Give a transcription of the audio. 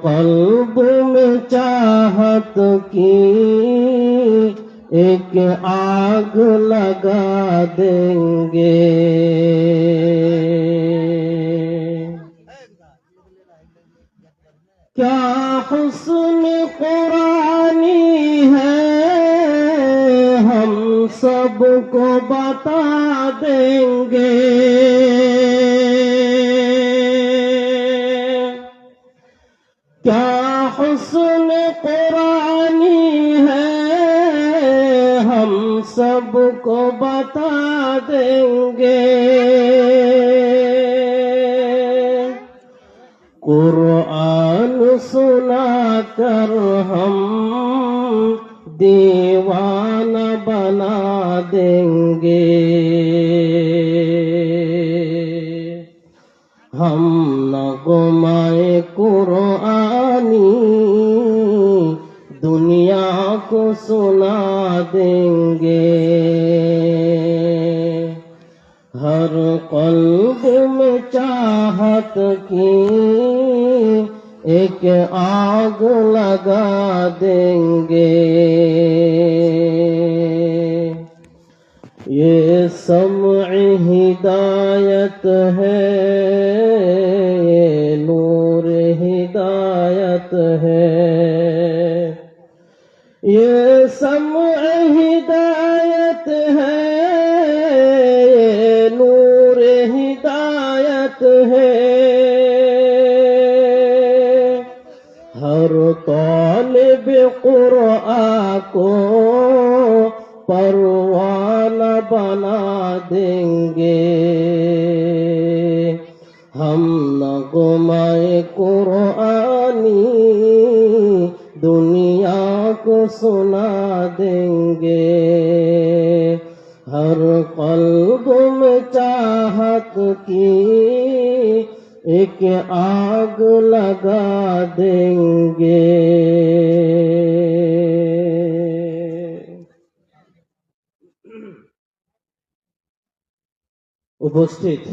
قلب میں چاہت کی ایک آگ لگا دیں گے. کیا حسن قرآنی ہے ہم سب کو بتا دیں گے. کیا حسن قرآنی ہے ہم سب کو بتا دیں گے. قرآن سنا کر ہم دیوانہ بنا دیں گے. ہم نغمۂ قرآنی دنیا کو سنا دیں گے. ہر قلب میں چاہت کی ایک آگ لگا دیں گے. یہ سمع ہدایت ہے، یہ نور ہدایت ہے. یہ سمع ہدایت ہے، یہ نور ہدایت ہے. ہر طالب قرآن کو پروانہ بنا دیں گے. ہم نغمۂ قرآنی دنیا کو سنا دیں گے. ہر قلب میں چاہت کی ایک آگ لگا دیں گے. উপস্থিত